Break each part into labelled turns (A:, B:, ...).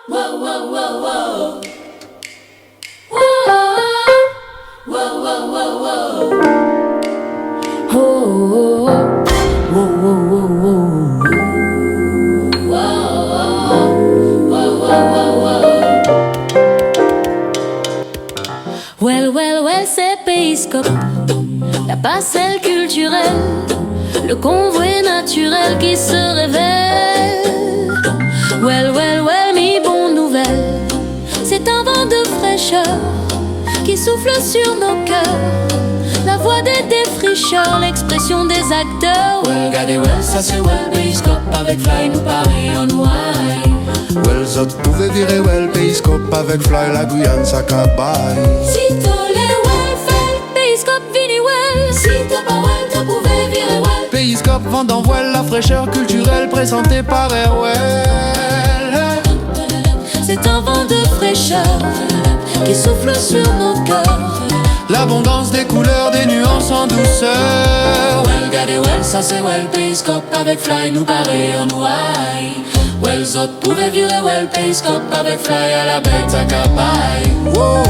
A: Whoa, whoa, whoa, whoa. Whoa, whoa, whoa, whoa. Oh, whoa, whoa, whoa, whoa. Whoa, whoa, whoa, whoa. Well, c'est Périscope, la passerelle culturelle, le convoi naturel qui se révèle. Well, mi bonne nouvelle, c'est un vent de fraîcheur qui souffle sur nos cœurs. La voix des défricheurs, l'expression des acteurs. Well, regardez, well, ça c'est well, Périscope avec Fly nous Paris en wine.
B: Well, zot pouvez virer, well, Périscope avec Fly la Guyane, ça cabaye.
A: Si t'as les well, fait Périscope vini well. Si t'as pas well, t'as pouvez virer well.
B: Périscope vend en voile la fraîcheur culturelle présentée par Airwell.
A: C'est un vent de fraîcheur qui souffle sur nos cœurs.
B: L'abondance des couleurs, des nuances en douceur.
A: Well, regardez, well, ça c'est well, Périscope avec Fly nous Paris en wine. Well, zot pouvez virer well, Périscope avec Fly à la bête à cabaye.
B: Wow,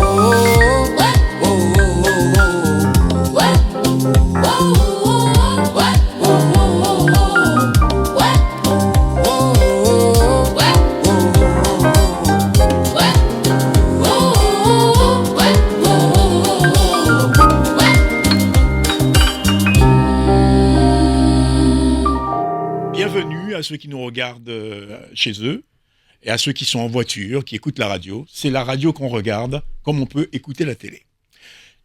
A: Ouais.
B: wow, wow, wow, wow.
A: Ouais. Ouais.
C: Bienvenue à ceux qui nous regardent chez eux et à ceux qui sont en voiture, qui écoutent la radio. C'est la radio qu'on regarde, comme on peut écouter la télé.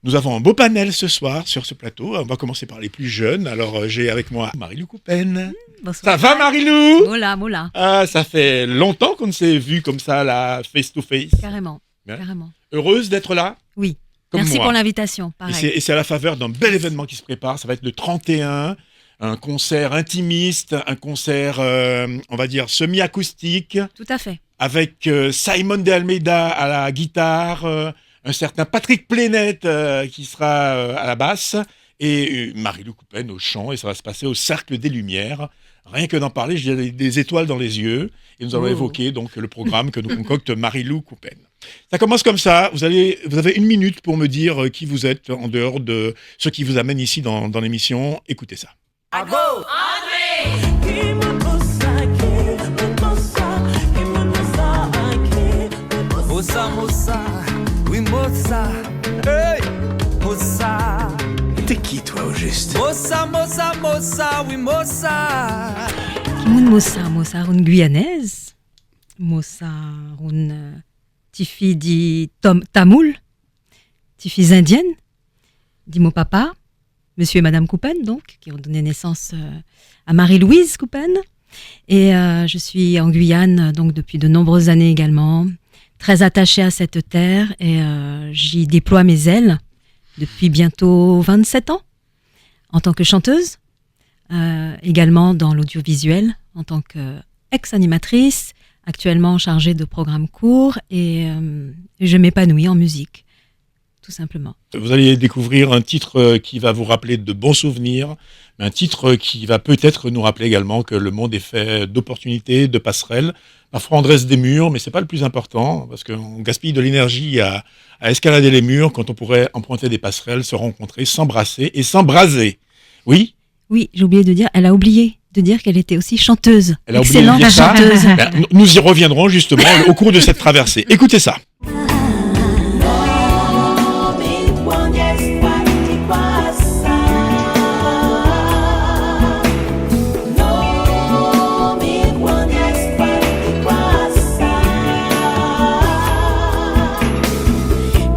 C: Nous avons un beau panel ce soir sur ce plateau. On va commencer par les plus jeunes. Alors, j'ai avec moi Marie-Lou Coupen.
D: Bonsoir.
C: Ça va, Marie-Lou?
D: Mola.
C: Ah, ça fait longtemps qu'on ne s'est vu comme ça, là, face-to-face.
D: Carrément.
C: Hein?
D: Carrément.
C: Heureuse d'être là?
D: Oui.
C: Comme
D: Merci
C: moi.
D: pour l'invitation. Pareil.
C: Et c'est à la faveur d'un bel événement qui se prépare. Ça va être le 31, un concert intimiste, un concert, on va dire, semi-acoustique,
D: Tout à fait.
C: avec Simon de Almeida à la guitare, un certain Patrick Plénet qui sera à la basse, et Marie-Lou Coupen au chant, et ça va se passer au Cercle des Lumières. Rien que d'en parler, j'ai des étoiles dans les yeux, et nous allons évoquer donc le programme que nous concocte Marie-Lou Coupen. Ça commence comme ça, vous avez 1 minute pour me dire qui vous êtes en dehors de ce qui vous amène ici dans l'émission. Écoutez ça.
E: Mossa, oui Mossa, hey, Mossa.
B: T'es qui toi au juste?
E: Mossa, oui Mossa.
D: Kimoun Mossa run guyanaise. Mossa run tifi di tamoul. Tifis indienne. Di mon papa. Monsieur et Madame Coupen, donc, qui ont donné naissance à Marie-Louise Coupen. Et je suis en Guyane, donc, depuis de nombreuses années également. Très attachée à cette terre et j'y déploie mes ailes depuis bientôt 27 ans en tant que chanteuse, également dans l'audiovisuel en tant qu'ex-animatrice, actuellement chargée de programmes courts et je m'épanouis en musique, tout simplement.
C: Vous allez découvrir un titre qui va vous rappeler de bons souvenirs, mais un titre qui va peut-être nous rappeler également que le monde est fait d'opportunités, de passerelles. Parfois on dresse des murs, mais c'est pas le plus important, parce qu'on gaspille de l'énergie à escalader les murs quand on pourrait emprunter des passerelles, se rencontrer, s'embrasser et s'embraser. Oui?
D: Oui, j'ai oublié de dire, elle a oublié de dire qu'elle était aussi chanteuse.
C: Elle a oublié de
D: Excellente
C: dire ça.
D: chanteuse.
C: Ben, nous y reviendrons justement au cours de cette traversée. Écoutez ça.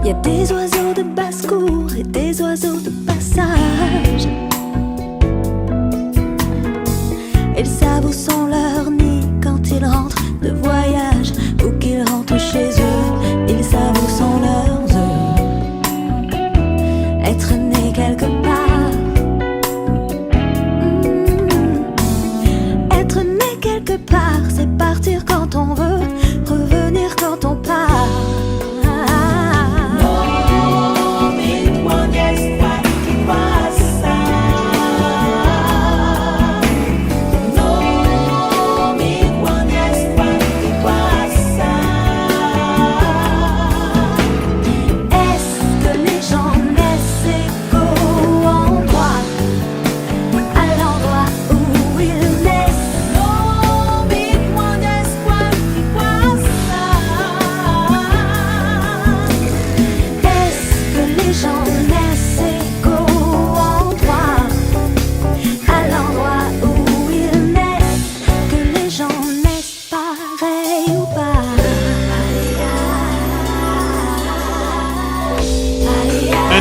F: Y a des oiseaux de basse-cour et des oiseaux de passage. Ils savent où sont leurs nids quand ils rentrent de voyage ou qu'ils rentrent chez eux.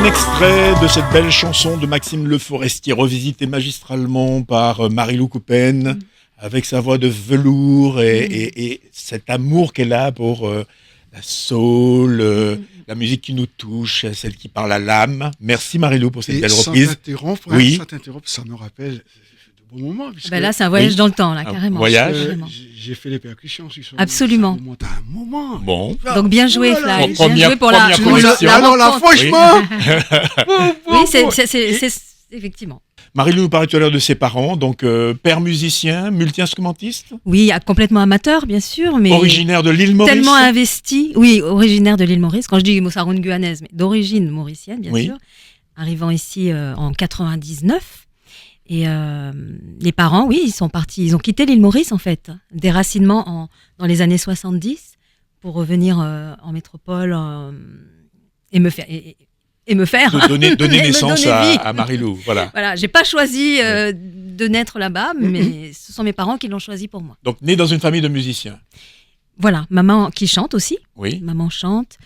C: un extrait de cette belle chanson de Maxime Le Forestier, revisitée magistralement par Marie-Lou Coupen, avec sa voix de velours et cet amour qu'elle a pour la soul, la musique qui nous touche, celle qui parle à l'âme. Merci Marie-Lou pour cette
B: Et
C: belle
B: sans
C: reprise.
B: t'interrompre,
C: Oui.
B: sans t'interrompre, ça me rappelle de bons moments. puisque,
D: Là, c'est un voyage
C: Oui.
D: dans le temps, là,
C: Un
D: carrément.
C: voyage.
D: Carrément.
B: j'ai fait les percussions aussi.
D: Absolument.
B: Ça remonte à un moment.
C: Bon.
D: Donc bien joué,
B: Oh là là,
D: Fly.
C: oui.
D: Bien
C: Première-
D: joué pour la.
C: première
D: pour
C: commission.
B: Alors là,
D: rencontre.
B: franchement,
D: Oui, c'est effectivement.
C: Marie-Lou nous parlait tout à l'heure de ses parents, donc père musicien, multi-instrumentiste,
D: Oui, complètement amateur, bien sûr, mais
C: originaire de l'île Maurice.
D: tellement investi. Oui, originaire de l'île Maurice. Quand je dis Mosaroune guyanaise, mais d'origine mauricienne, bien
C: Oui.
D: sûr. Arrivant ici en 99. Et les parents, oui, ils sont partis. Ils ont quitté l'île Maurice, en fait. Déracinement dans les années 70 pour revenir en métropole et me faire. Et me faire.
C: De donner
D: Et me
C: naissance
D: donner vie.
C: à Marie-Lou, voilà.
D: Voilà, j'ai pas choisi de naître là-bas, mais ce sont mes parents qui l'ont choisi pour moi.
C: Donc né dans une famille de musiciens.
D: Voilà, maman qui chante aussi.
C: Oui.
D: Maman chante.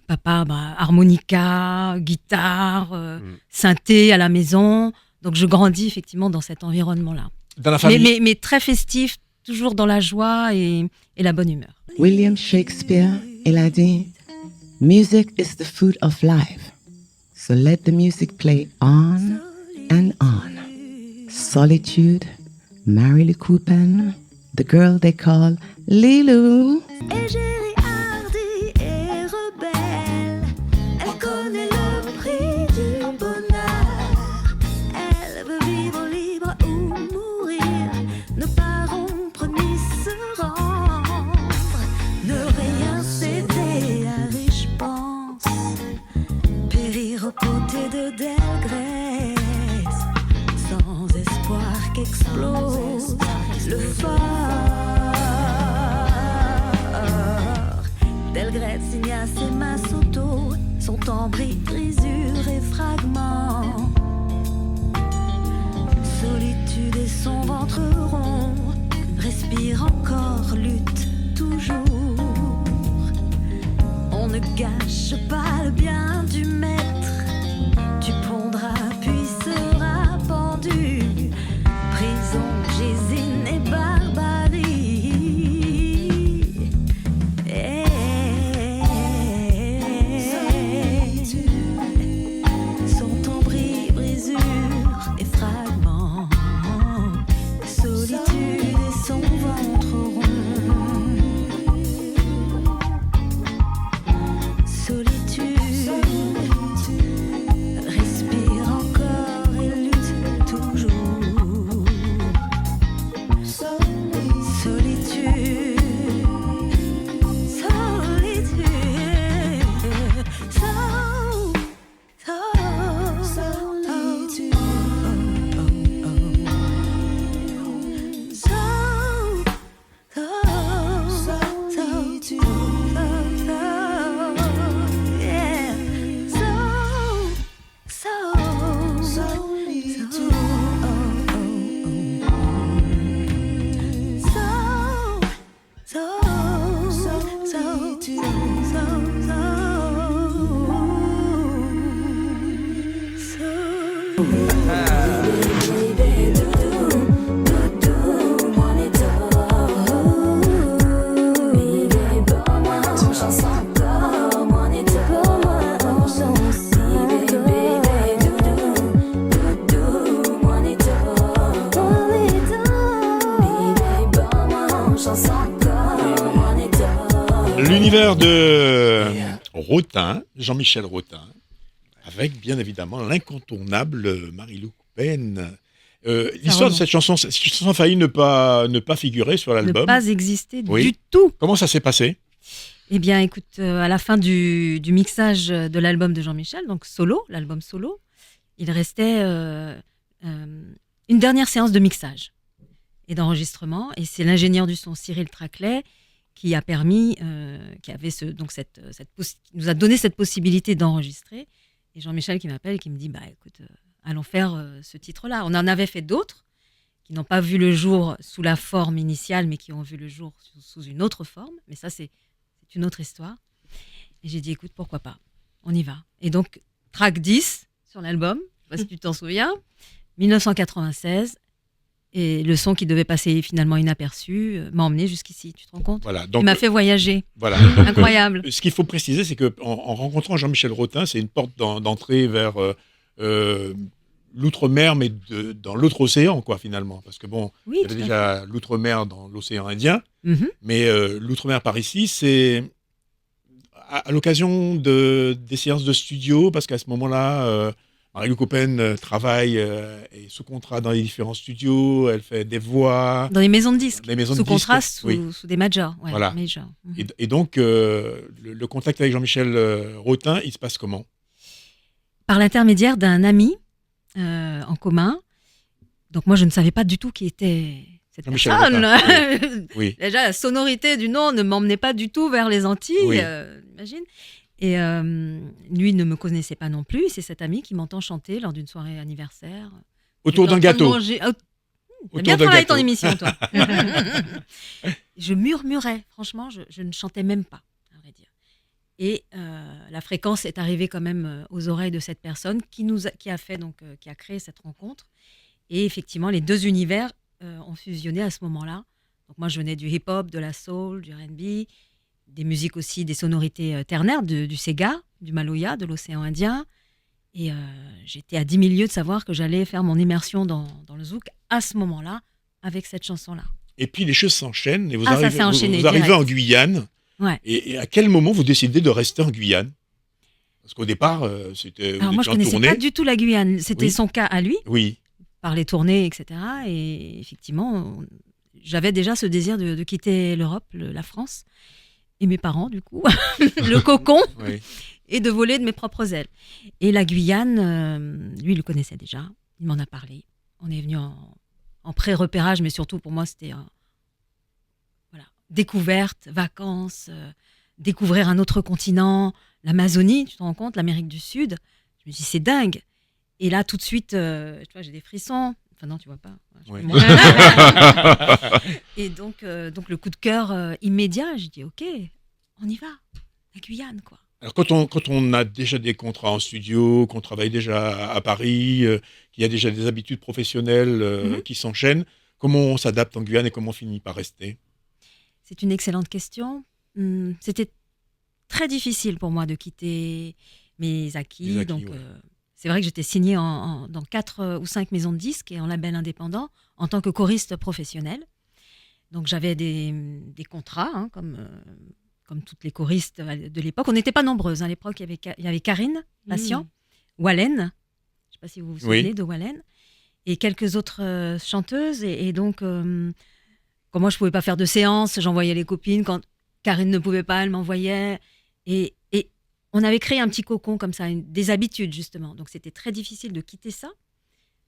D: Papa, harmonica, guitare, synthé à la maison. Donc je grandis effectivement dans cet environnement-là.
C: Dans la famille.
D: Mais très festif, toujours dans la joie et la bonne humeur.
G: William Shakespeare, il a dit, Music is the food of life, so let the music play on and on. Solitude, Marie-Lou Coupen, the girl they call Lilou.
F: Égérie hardie et rebelle, elle connaît le prix du bonheur. Elle veut vivre libre ou mourir, ne pas rompre ni se rendre, ne rien céder à riche pense, périr aux côtés de Delgrès, sans espoir qu'explose le phare. Delgrès signa ses masses auto, son tambris, brisures et fragments. Solitude et son ventre rond, respire encore, lutte toujours. On ne gâche pas le bien du maître, tu pondras puis seras pendu. Prison, gésine et barbarie. Son tambris, brisures et fragments. Solitude et son ventre rond. Solitude, respire encore et lutte toujours. Solitude, solitude, solitude,
C: L'univers de Rotin, Jean-Michel Rotin, avec bien évidemment l'incontournable Marie-Lou Coupen. L'histoire de cette chanson a failli ne pas figurer sur
D: Ne
C: l'album.
D: pas exister
C: Oui.
D: du tout.
C: Comment ça s'est passé?
D: Eh bien, écoute, à la fin du mixage de l'album de Jean-Michel, donc solo, l'album solo, il restait une dernière séance de mixage et d'enregistrement. Et c'est l'ingénieur du son Cyril Traclet qui a permis, qui nous a donné cette possibilité d'enregistrer. Et Jean-Michel qui m'appelle et qui me dit, écoute, allons faire ce titre-là. On en avait fait d'autres qui n'ont pas vu le jour sous la forme initiale, mais qui ont vu le jour sous une autre forme. Mais ça, c'est une autre histoire. Et j'ai dit, écoute, pourquoi pas. on y va. Et donc, track 10 sur l'album, je sais pas si tu t'en souviens, 1996. Et le son qui devait passer finalement inaperçu m'a emmené jusqu'ici, tu te rends compte?
C: Voilà.
D: Il
C: Donc,
D: m'a fait voyager.
C: voilà.
D: Incroyable.
C: Ce qu'il faut préciser, c'est qu'en rencontrant Jean-Michel Rotin, c'est une porte d'entrée vers l'outre-mer, mais dans l'autre océan, quoi, finalement. Parce que bon,
D: Oui,
C: il y avait
D: tout à
C: déjà l'outre-mer dans l'océan Indien,
D: Mhm.
C: mais l'outre-mer par ici, c'est à l'occasion des séances de studio, parce qu'à ce moment-là, Marie-Lou Coppen travaille est sous contrat dans les différents studios, elle fait des voix.
D: Dans les maisons de disques.
C: Les maisons de
D: Sous
C: disques,
D: contrat,
C: oui.
D: sous des majors. Ouais,
C: Voilà.
D: majors. Mhm.
C: Et donc, le contact avec Jean-Michel Rotin, il se passe comment?
D: Par l'intermédiaire d'un ami en commun. Donc moi, je ne savais pas du tout qui était cette
C: Jean-Michel
D: personne.
C: Oui.
D: Déjà, la sonorité du nom ne m'emmenait pas du tout vers les Antilles,
C: Oui.
D: imagine. Et lui ne me connaissait pas non plus. C'est cet ami qui m'entend chanter lors d'une soirée anniversaire.
C: Autour
D: J'étais
C: d'un
D: en train de
C: gâteau.
D: manger. Oh, t'as
C: Autour
D: bien
C: d'un
D: travaillé
C: gâteau.
D: ton émission, toi. Je murmurais, franchement, je ne chantais même pas, à vrai dire. Et la fréquence est arrivée quand même aux oreilles de cette personne qui a créé cette rencontre. Et effectivement, les deux univers ont fusionné à ce moment-là. Donc moi, je venais du hip-hop, de la soul, du R&B, des musiques aussi, des sonorités ternaires, du Sega, du Maloya, de l'océan Indien. Et j'étais à 10 000 lieues de savoir que j'allais faire mon immersion dans le zouk à ce moment-là, avec cette chanson-là.
C: Et puis les choses s'enchaînent et vous
D: Ah, ça
C: arrivez,
D: s'est enchaîné
C: vous arrivez
D: direct.
C: en Guyane.
D: Ouais.
C: Et à quel moment vous décidez de rester en Guyane? Parce qu'au départ, c'était
D: Alors
C: vous
D: moi, je
C: étiez en
D: connaissais
C: tournée.
D: pas du tout la Guyane. C'était
C: Oui.
D: son cas à lui,
C: Oui.
D: par les tournées, etc. Et effectivement, j'avais déjà ce désir de quitter l'Europe, la France, et mes parents, du coup, le cocon,
C: Oui.
D: et de voler de mes propres ailes. Et la Guyane, lui, il le connaissait déjà. Il m'en a parlé. On est venu en pré-repérage, mais surtout pour moi, c'était voilà, découverte, vacances, découvrir un autre continent, l'Amazonie, tu te rends compte, l'Amérique du Sud. Je me dis, c'est dingue. Et là, tout de suite, tu vois, j'ai des frissons. Enfin non, tu vois pas.
C: Ouais.
D: Et donc le coup de cœur immédiat, j'ai dit, ok, on y va, la Guyane, quoi.
C: Alors quand on a déjà des contrats en studio, qu'on travaille déjà à Paris, qu'il y a déjà des habitudes professionnelles qui s'enchaînent, comment on s'adapte en Guyane et comment on finit par rester?
D: C'est une excellente question. C'était très difficile pour moi de quitter mes acquis.
C: Les acquis,
D: Donc,
C: ouais.
D: c'est vrai que j'étais signée dans 4 ou 5 maisons de disques et en label indépendant en tant que choriste professionnelle. Donc, j'avais des contrats, hein, comme toutes les choristes de l'époque. On n'était pas nombreuses. À l'époque, il y avait Karine Patient, Wallen, je ne sais pas si vous vous souvenez de Wallen, et quelques autres chanteuses. Et donc, comme moi, je ne pouvais pas faire de séance, j'envoyais les copines. Quand Karine ne pouvait pas, elle m'envoyait. Et on avait créé un petit cocon comme ça, des habitudes, justement. Donc, c'était très difficile de quitter ça.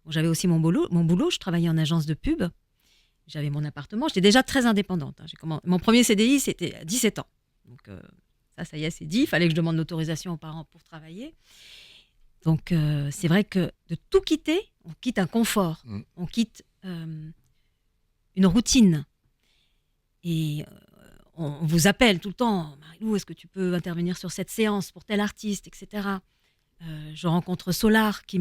D: Bon, j'avais aussi mon boulot. Je travaillais en agence de pub. J'avais mon appartement. J'étais déjà très indépendante. Hein. Mon premier CDI, c'était à 17 ans. Donc, ça y est, c'est dit. Il fallait que je demande l'autorisation aux parents pour travailler. Donc, c'est vrai que de tout quitter, on quitte un confort. On quitte une routine. Et on vous appelle tout le temps. Marie-Lou, est-ce que tu peux intervenir sur cette séance pour tel artiste, etc. Je rencontre Solar qui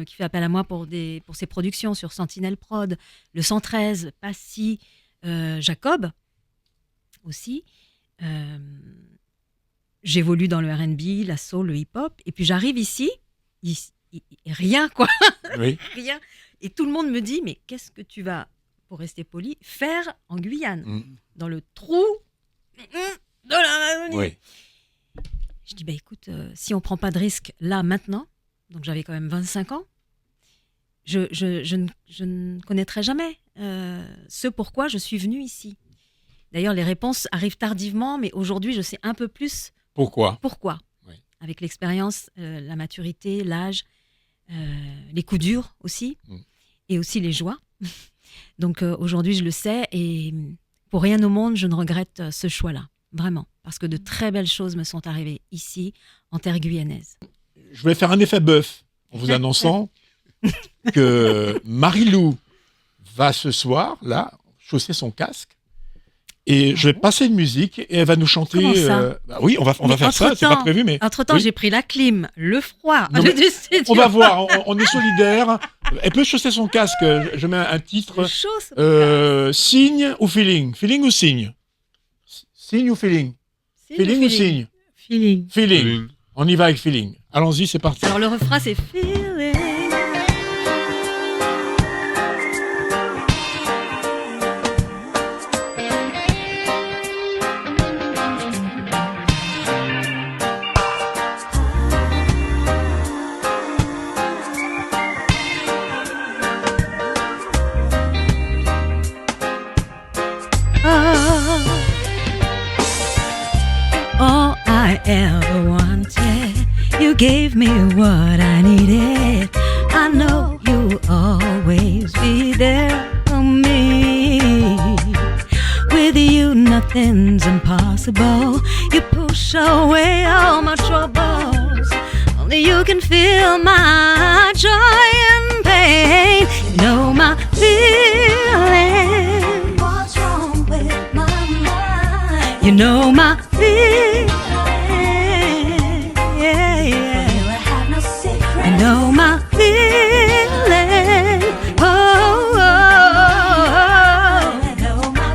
D: fait appel à moi pour ses productions sur Sentinelle Prod, le 113, Passy, Jacob aussi. J'évolue dans le R&B, la soul, le hip-hop. Et puis j'arrive ici, rien quoi.
C: Oui.
D: Rien. Et tout le monde me dit, mais qu'est-ce que tu vas, pour rester poli, faire en Guyane, dans le trou de l'Amazonie?
C: Oui.
D: Je dis, écoute, si on ne prend pas de risque là, maintenant, donc j'avais quand même 25 ans, je ne connaîtrai jamais ce pourquoi je suis venue ici. D'ailleurs, les réponses arrivent tardivement, mais aujourd'hui, je sais un peu plus
C: Pourquoi?
D: Oui. Avec l'expérience, la maturité, l'âge, les coups durs aussi, et aussi les joies. Donc aujourd'hui, je le sais, et pour rien au monde, je ne regrette ce choix-là, vraiment, parce que de très belles choses me sont arrivées ici, en terre guyanaise.
C: Je voulais faire un effet bœuf en vous annonçant que Marie-Lou va ce soir, là, chausser son casque Et je vais passer une musique et elle va nous chanter.
D: Comment ça
C: Oui, on va
D: Mais
C: faire ça. C'est pas prévu, mais
D: Entre-temps,
C: oui.
D: j'ai pris la clim, le froid.
C: Non, mais
D: du studio.
C: on va voir. On est solidaires. Elle peut chausser son casque. Je mets un titre.
D: Chaud, ce
C: Signe ou feeling? Feeling ou signe? Signe ou feeling? Feeling ou signe?
D: Feeling.
C: Feeling. On y va avec feeling. Allons-y, c'est parti.
D: Alors le refrain, c'est feeling. All I ever wanted, you gave me what I needed. I know you'll always be there for me. With you, nothing's impossible. You push away all my troubles. Only you can feel my joy and pain. You know my feeling.
F: What's wrong with my mind?
D: You know my feeling.
F: You have no secret.
D: I know my feeling. Oh, oh,
F: I know my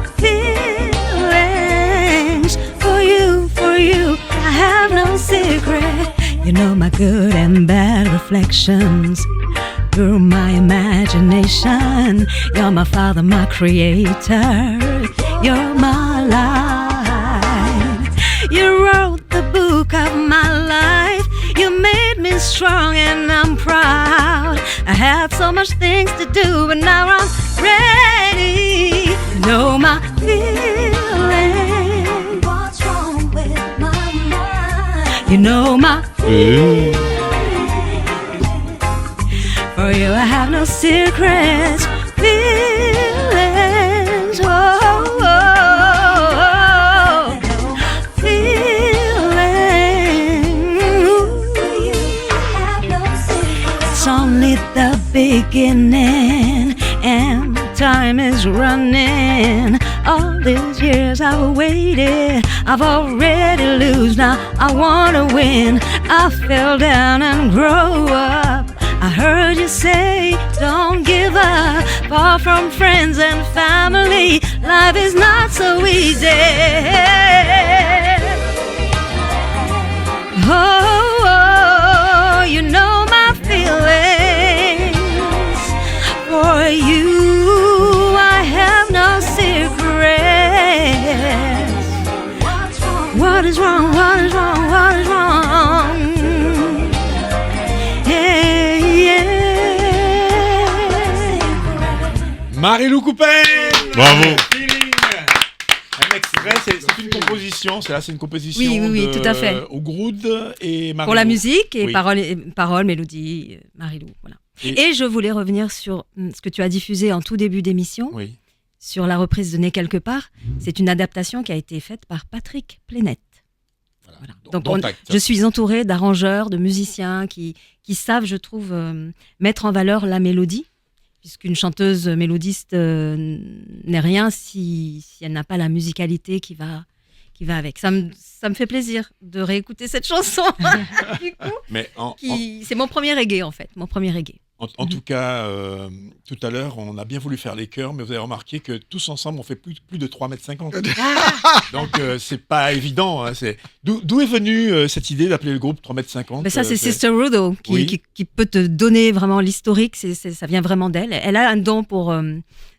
D: feelings for you. I have no secret. You know my good and bad reflections through my imagination. You're my father, my creator. You're my life. You wrote the book of my life. You made me strong and I'm proud. I had so much things to do, but now I'm ready. You know my feeling.
F: What's wrong with my mind?
D: You know my for you I have no secrets. Feelings, oh, oh, oh, it's only the beginning, and time is running. All these years I've waited, I've already lose. Now I wanna win. I fell down and grow up. I heard you say, don't give up. Far from friends and family, life is not so easy. Oh, oh, you know my feelings. For you, I have no secrets. What is wrong? What is wrong? What is wrong? Yeah, yeah.
C: Marie-Lou Coupen.
H: Bravo.
C: Feeling. Un extrait, c'est une composition. C'est une composition.
D: Oui, tout à fait.
C: Au Groud et Marie-Lou.
D: Pour la musique et
C: Oui.
D: paroles, mélodie, Marie-Lou. Voilà. Et je voulais revenir sur ce que tu as diffusé en tout début d'émission,
C: Oui.
D: sur la reprise de Né quelque part. C'est une adaptation qui a été faite par Patrick Plénette. Voilà. Donc je suis entourée d'arrangeurs, de musiciens qui savent, je trouve, mettre en valeur la mélodie, puisqu'une chanteuse mélodiste n'est rien si elle n'a pas la musicalité qui va avec. Ça me fait plaisir de réécouter cette chanson. Du coup,
C: Mais
D: c'est mon premier reggae en fait,
C: en tout cas, tout à l'heure, on a bien voulu faire les chœurs, mais vous avez remarqué que tous ensemble, on fait plus de 3,50 m. Donc, c'est pas évident. Hein, D'où est venue cette idée d'appeler le groupe 3,50 m?
D: Mais ça, c'est Sister Rudo
C: Oui.
D: qui peut te donner vraiment l'historique. Ça vient vraiment d'elle. Elle a un don pour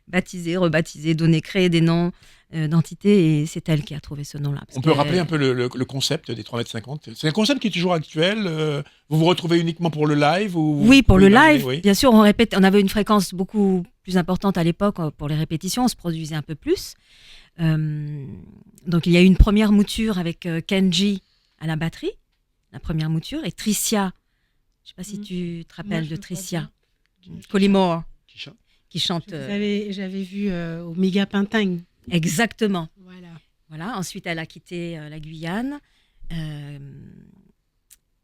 D: baptiser, rebaptiser, créer des noms d'entités, et c'est elle qui a trouvé ce nom-là.
C: On peut rappeler un peu le concept des 3,50 m. C'est un concept qui est toujours actuel. Vous vous retrouvez uniquement pour le live ou
D: Oui, pour le live.
C: Oui.
D: Bien sûr, on répète. On avait une fréquence beaucoup plus importante à l'époque pour les répétitions. On se produisait un peu plus. Donc, il y a eu une première mouture avec Kenji à la batterie, la première mouture, et Tricia. Je ne sais pas si tu te rappelles de Tricia. Collymore, qui chante.
I: J'avais vu au Méga Pintang.
D: Exactement.
I: Voilà.
D: Ensuite, elle a quitté la Guyane.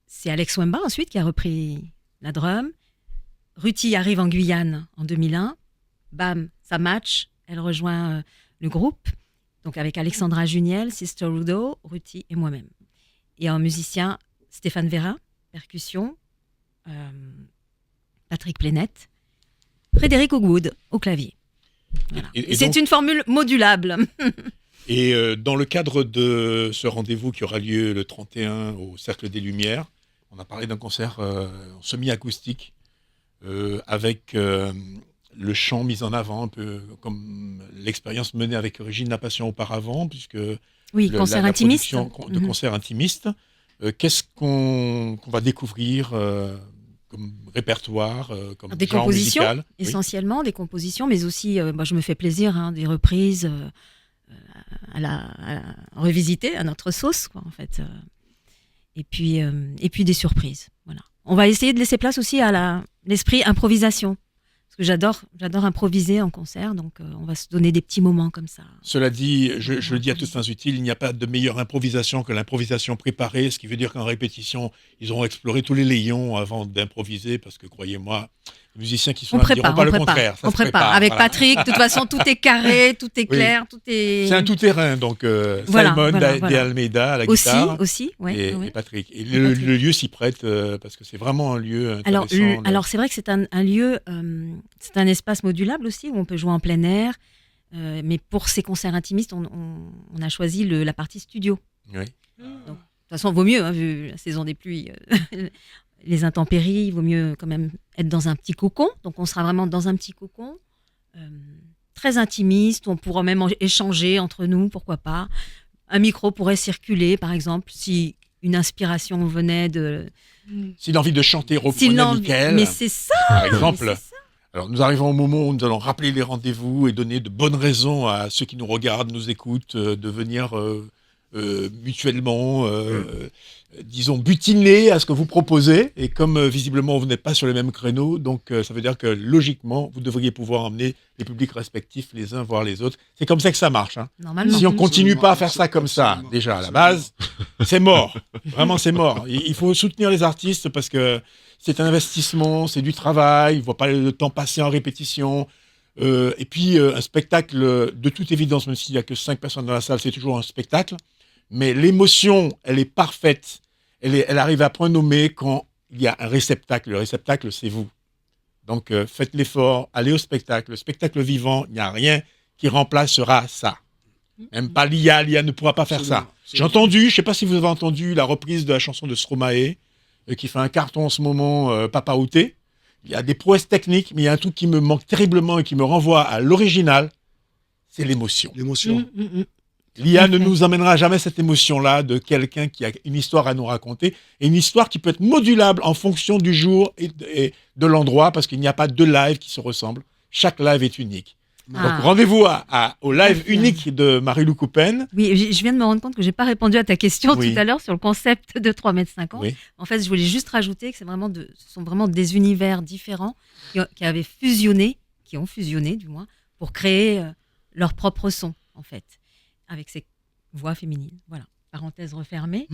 D: C'est Alex Wemba ensuite qui a repris la drum. Ruti arrive en Guyane en 2001. Bam, ça match. Elle rejoint le groupe. Donc avec Alexandra Juniel, Sister Rudo, Ruti et moi-même. Et en musicien, Stéphane Vera, percussion, Patrick Plénette, Frédéric Ogwood au clavier. Voilà. Et c'est
C: donc,
D: une formule modulable.
C: et dans le cadre de ce rendez-vous qui aura lieu le 31 au Cercle des Lumières, on a parlé d'un concert en semi-acoustique avec le chant mis en avant, un peu comme l'expérience menée avec Régine Passion auparavant, puisque
D: Oui, concert
C: la
D: intimiste.
C: production de concert intimiste. Qu'est-ce qu'on va découvrir comme répertoire, comme
D: Des
C: genre
D: compositions,
C: musical? Oui.
D: essentiellement, des compositions, mais aussi, je me fais plaisir, hein, des reprises à revisiter à notre sauce, quoi, en fait. Et puis des surprises. Voilà. On va essayer de laisser place aussi à l'esprit improvisation. Parce que j'adore improviser en concert, donc on va se donner des petits moments comme ça.
C: Cela dit, je le dis à toutes fins utiles, il n'y a pas de meilleure improvisation que l'improvisation préparée, ce qui veut dire qu'en répétition, ils auront exploré tous les layons avant d'improviser, parce que croyez-moi, les musiciens qui sont là ne diront pas le contraire. Ça
D: On
C: se
D: prépare. Avec
C: voilà.
D: Patrick, de toute façon, tout est carré, tout est
C: Oui.
D: clair, tout est...
C: C'est un tout-terrain, donc Simon de Almeida à la guitare
D: Aussi, ouais,
C: et Patrick. Et le lieu s'y prête, parce que c'est vraiment un lieu intéressant.
D: Alors c'est vrai que c'est un lieu, c'est un espace modulable aussi, où on peut jouer en plein air, mais pour ces concerts intimistes, on a choisi la partie studio.
C: Oui.
D: Donc, de toute façon, vaut mieux, hein, vu la saison des pluies, les intempéries, il vaut mieux quand même être dans un petit cocon. Donc on sera vraiment dans un petit cocon, très intimiste, où on pourra même échanger entre nous, pourquoi pas. Un micro pourrait circuler, par exemple, si une inspiration venait de...
C: Si l'envie de chanter reprenait Michael,
D: Mais c'est ça,
C: par exemple.
D: mais c'est ça.
C: Alors, nous arrivons au moment où nous allons rappeler les rendez-vous et donner de bonnes raisons à ceux qui nous regardent, nous écoutent, de venir mutuellement, disons, butiner à ce que vous proposez. Et comme visiblement vous n'êtes pas sur les mêmes créneaux, donc ça veut dire que logiquement, vous devriez pouvoir emmener les publics respectifs les uns voir les autres. C'est comme ça que ça marche. Hein.
D: Normalement.
C: Si on continue pas à faire ça comme ça, déjà à la base, c'est mort. Vraiment, c'est mort. Il faut soutenir les artistes parce que c'est un investissement, c'est du travail, il ne faut pas le temps passer en répétition. Et puis, un spectacle, de toute évidence, même s'il n'y a que 5 personnes dans la salle, c'est toujours un spectacle. Mais l'émotion, elle est parfaite. Elle arrive à point nommé quand il y a un réceptacle. Le réceptacle, c'est vous. Donc, faites l'effort, allez au spectacle. Le spectacle vivant, il n'y a rien qui remplacera ça. Même pas l'IA ne pourra pas faire ça. J'ai entendu, je ne sais pas si vous avez entendu la reprise de la chanson de Stromae, qui fait un carton en ce moment, Papa Outé. Il y a des prouesses techniques, mais il y a un truc qui me manque terriblement et qui me renvoie à l'original, c'est l'émotion.
H: L'émotion.
C: L'IA ne nous amènera jamais cette émotion-là de quelqu'un qui a une histoire à nous raconter, et une histoire qui peut être modulable en fonction du jour et de l'endroit, parce qu'il n'y a pas deux lives qui se ressemblent. Chaque live est unique. Donc rendez-vous au live unique de Marie-Lou Coupen.
D: Oui, je viens de me rendre compte que je n'ai pas répondu à ta question
C: Oui.
D: tout à l'heure sur le concept de 3,50 m.
C: Oui.
D: En fait, je voulais juste rajouter que ce sont vraiment des univers différents qui ont fusionné du moins, pour créer leur propre son, en fait, avec ces voix féminines. Voilà, parenthèse refermée.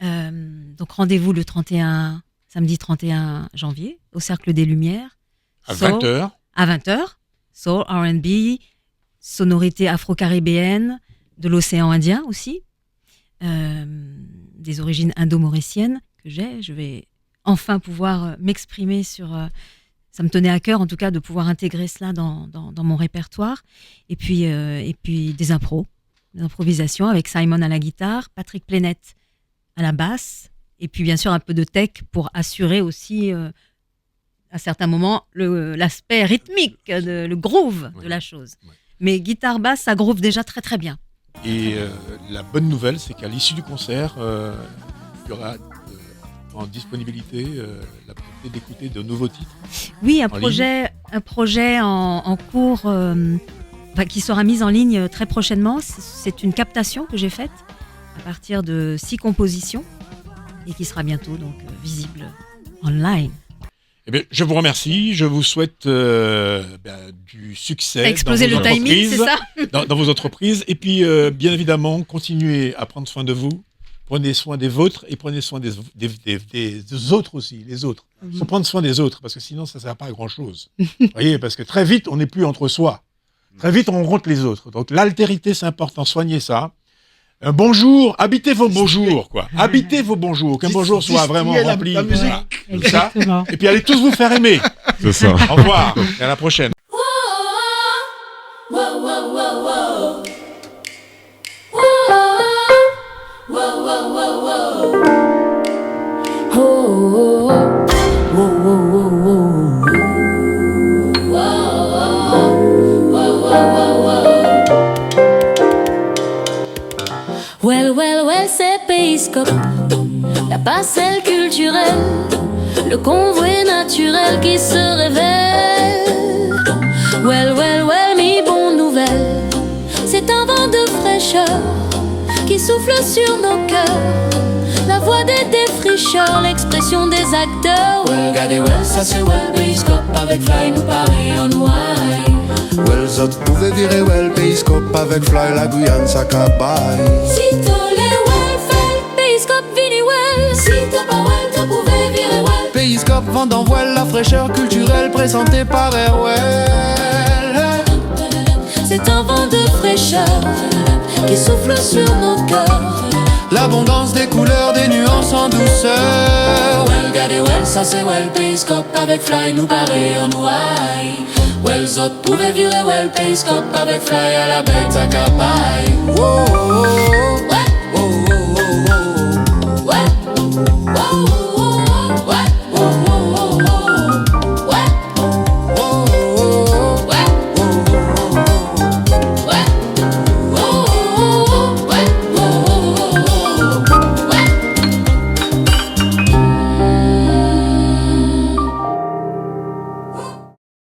D: Donc rendez-vous le samedi 31 janvier, au Cercle des Lumières.
C: À 20h.
D: À 20h. Soul, R&B, sonorité afro-caribéenne, de l'océan Indien aussi, des origines indo-mauriciennes que j'ai. Je vais enfin pouvoir m'exprimer sur... ça me tenait à cœur, en tout cas, de pouvoir intégrer cela dans mon répertoire. Et puis des improvisations avec Simon à la guitare, Patrick Plénette à la basse, et puis bien sûr un peu de tech pour assurer aussi... à certains moments, l'aspect rythmique, le groove de la chose.
C: Ouais.
D: Mais guitare basse, ça groove déjà très très bien.
C: Et la bonne nouvelle, c'est qu'à l'issue du concert, il y aura en disponibilité la possibilité d'écouter de nouveaux titres.
D: Oui, un projet en cours qui sera mis en ligne très prochainement. C'est une captation que j'ai faite à partir de 6 compositions et qui sera bientôt donc visible online.
C: Eh bien, je vous remercie, je vous souhaite du succès.
D: Exploser le timing, c'est ça ?
C: dans vos entreprises. Et puis, bien évidemment, continuez à prendre soin de vous. Prenez soin des vôtres et prenez soin des autres aussi, les autres. Il faut prendre soin des autres, parce que sinon, ça ne sert pas à grand-chose. Vous voyez, parce que très vite, on n'est plus entre soi. Très vite, on rencontre les autres. Donc, l'altérité, c'est important. Soignez ça. Un bonjour, habitez vos bonjours, quoi. Habitez vos bonjours. Qu'un bonjour soit vraiment rempli.
H: la musique.
C: Voilà. Comme ça.
I: Exactement.
C: Et puis, allez tous vous faire aimer.
J: C'est ça.
C: Au revoir. Et à la prochaine.
A: Well, c'est Périscope, la passerelle culturelle, le convoi naturel qui se révèle. Well, mi bonne nouvelle, c'est un vent de fraîcheur qui souffle sur nos cœurs. La voix des défricheurs, l'expression des acteurs. Regardez, ça c'est Périscope, avec Fly nous Paris en wine.
B: Well, zot pouvez virer well, Périscope avec Fly, la Guyane, ça cabaye.
A: Si t'as les well, fait Périscope, vini well. Si t'as pas well, t'as pouvais virer well.
E: Périscope, vent d'envol, la fraîcheur culturelle présentée par Airwell.
A: C'est un vent de fraîcheur qui souffle sur nos cœurs.
E: L'abondance des couleurs, des nuances en douceur.
A: Well, regardez, well, ça c'est well, Périscope avec Fly nous Paris en wine. Well, zot pouvez virer well, Périscope avec Fly à la bête à capaille.